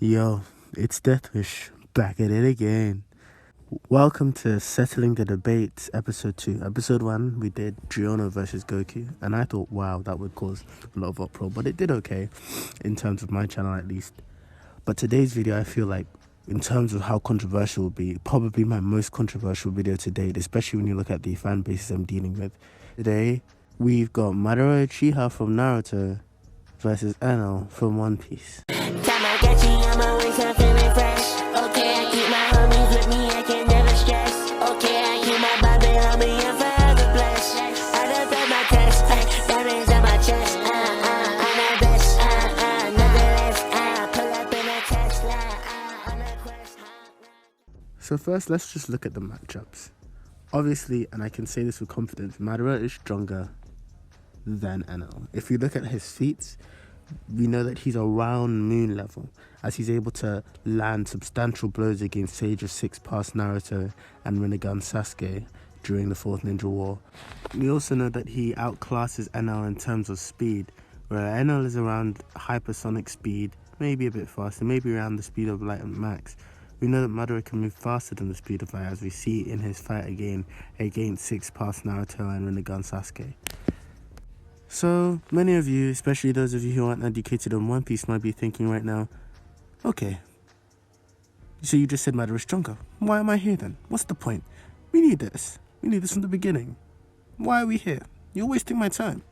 Yo, it's Deathwish, back at it again. Welcome to Settling the Debates, Episode 2. Episode 1, we did Giorno versus Goku, and I thought, wow, that would cause a lot of uproar, but it did okay, in terms of my channel at least. But today's video, I feel like, in terms of how controversial it will be, probably my most controversial video to date, especially when you look at the fan bases I'm dealing with. Today, we've got MADARA Uchiha from Naruto versus ENEL from One Piece. So first, let's just look at the matchups. Obviously, and I can say this with confidence, MADARA is stronger than ENEL. If you look at his feats, we know that he's around moon level, as he's able to land substantial blows against Sage of 6 past Naruto and Rinnegan Sasuke during the 4th Ninja War. We also know that he outclasses ENEL in terms of speed, where ENEL is around hypersonic speed, maybe a bit faster, maybe around the speed of light and max. We know that MADARA can move faster than the speed of light, as we see in his fight against 6 past Naruto and Rinnegan Sasuke. So, many of you, especially those of you who aren't educated on One Piece, might be thinking right now, okay, so you just said MADARA is stronger. Why am I here then? What's the point? We need this. We need this from the beginning. Why are we here? You're wasting my time.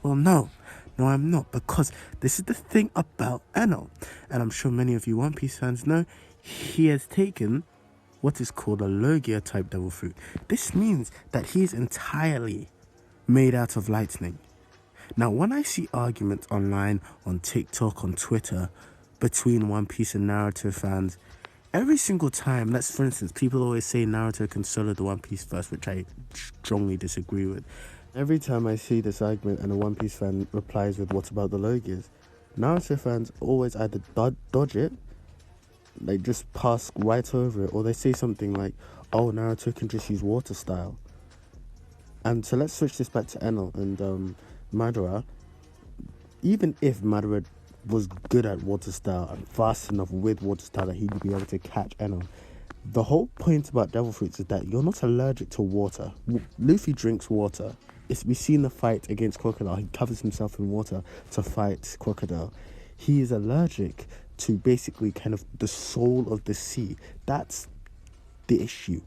Well, no, I'm not, because this is the thing about ENEL. And I'm sure many of you One Piece fans know, he has taken what is called a Logia type devil fruit. This means that he is entirely made out of lightning. Now, when I see arguments online, on TikTok, on Twitter, between One Piece and Naruto fans, every single time, let's for instance, people always say Naruto can solo the One Piece first, which I strongly disagree with. Every time I see this argument and a One Piece fan replies with, what about the Logias? Naruto fans always either dodge it, like just pass right over it, or they say something like, oh, Naruto can just use water style. And so let's switch this back to ENEL and MADARA. Even if MADARA was good at water style and fast enough with water style that he'd be able to catch ENEL, the whole point about devil fruits is that you're not allergic to water. Luffy drinks water. We've seen the fight against Crocodile. He covers himself in water to fight Crocodile. He is allergic to basically kind of the soul of the sea. That's the issue.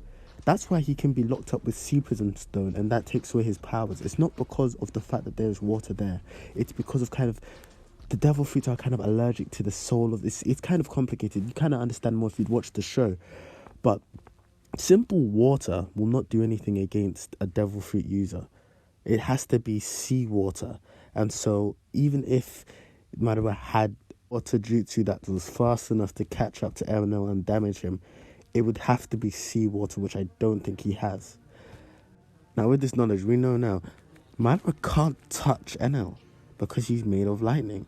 That's why he can be locked up with Sea Prism Stone, and that takes away his powers. It's not because of the fact that there's water there. It's because of kind of the devil fruits are kind of allergic to the soul of this. It's kind of complicated. You kind of understand more if you'd watch the show. But simple water will not do anything against a devil fruit user. It has to be seawater. And so even if MADARA had water jutsu that was fast enough to catch up to ENEL and damage him, it would have to be seawater, which I don't think he has. Now, with this knowledge, we know now, MADARA can't touch ENEL because he's made of lightning.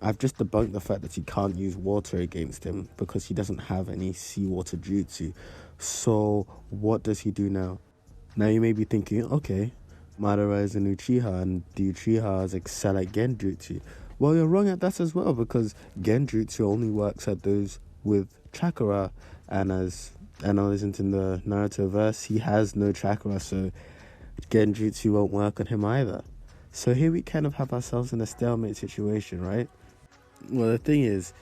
I've just debunked the fact that he can't use water against him because he doesn't have any seawater jutsu. So, what does he do now? Now, you may be thinking, okay, MADARA is an Uchiha and the Uchihas excel at Genjutsu. Well, you're wrong at that as well, because Genjutsu only works at those with chakra, and as ENEL isn't in the Naruto verse, he has no chakra, so Genjutsu won't work on him either. So here we kind of have ourselves in a stalemate situation, right? Well, the thing is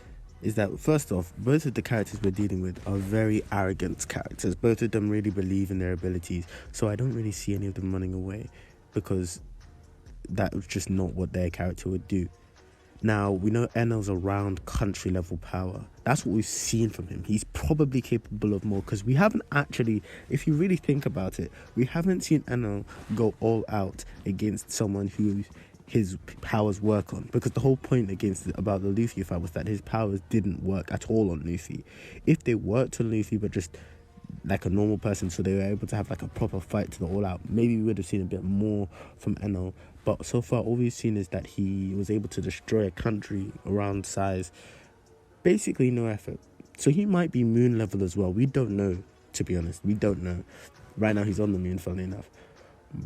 that first off, both of the characters we're dealing with are very arrogant characters. Both of them really believe in their abilities, so I don't really see any of them running away, because that was just not what their character would do. Now, we know ENEL's around country level power. That's what we've seen from him. He's probably capable of more, because we haven't actually, if you really think about it, we haven't seen ENEL go all out against someone who his powers work on, because the whole point about the Luffy fight was that his powers didn't work at all on Luffy. If they worked on Luffy, but just like a normal person, so they were able to have like a proper fight to the all out, maybe we would have seen a bit more from ENEL. But so far, all we've seen is that he was able to destroy a country around size, basically no effort. So he might be moon level as well. We don't know, to be honest. We don't know. Right now, he's on the moon, funnily enough.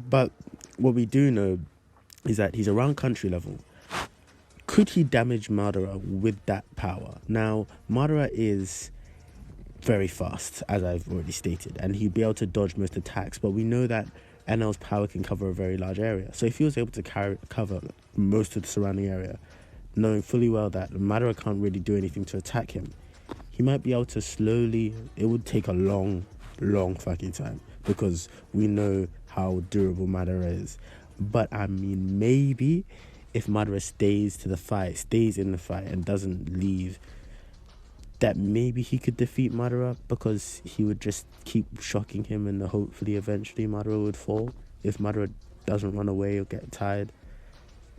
But what we do know is that he's around country level. could he damage Madara with that power? Now, Madara is very fast, as I've already stated, and he'd be able to dodge most attacks, but we know that Enel's power can cover a very large area. So if he was able to cover most of the surrounding area, knowing fully well that Madara can't really do anything to attack him, he might be able to slowly... It would take a long fucking time, because we know how durable Madara is. But I mean, maybe if Madara stays in the fight and doesn't leave, that maybe he could defeat Madara, because he would just keep shocking him, and hopefully eventually Madara would fall if Madara doesn't run away or get tired.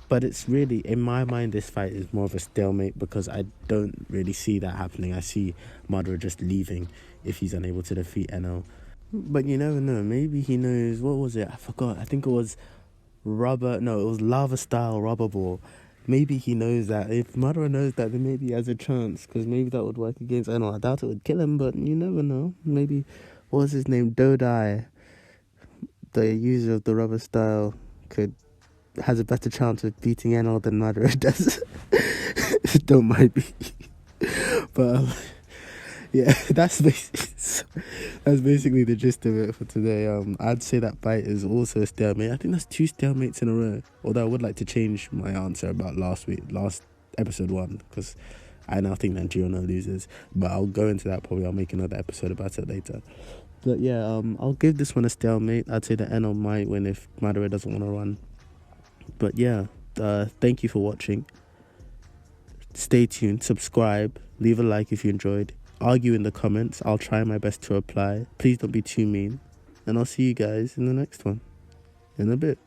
But it's really, in my mind, this fight is more of a stalemate, because I don't really see that happening. I see Madara just leaving if he's unable to defeat Enel. But you never know. Maybe he knows, what was it? I forgot. I think it was lava style rubber ball. Maybe he knows that. If Madara knows that, then maybe he has a chance, because maybe that would work against Enel. I doubt it would kill him, but you never know. Maybe, what was his name? Dodai, the user of the rubber style, has a better chance of beating Enel than Madara does. Don't mind me. But yeah, that's basically the gist of it for today. I'd say that fight is also a stalemate. I think that's 2 stalemates in a row. Although I would like to change my answer about last episode 1, because I now think that Susanoo loses. But I'll go into that probably. I'll make another episode about it later. But yeah, I'll give this one a stalemate. I'd say that Enel might win if Madara doesn't want to run. But yeah, thank you for watching. Stay tuned, subscribe, leave a like if you enjoyed. Argue in the comments. I'll try my best to reply. Please don't be too mean. And I'll see you guys in the next one. In a bit.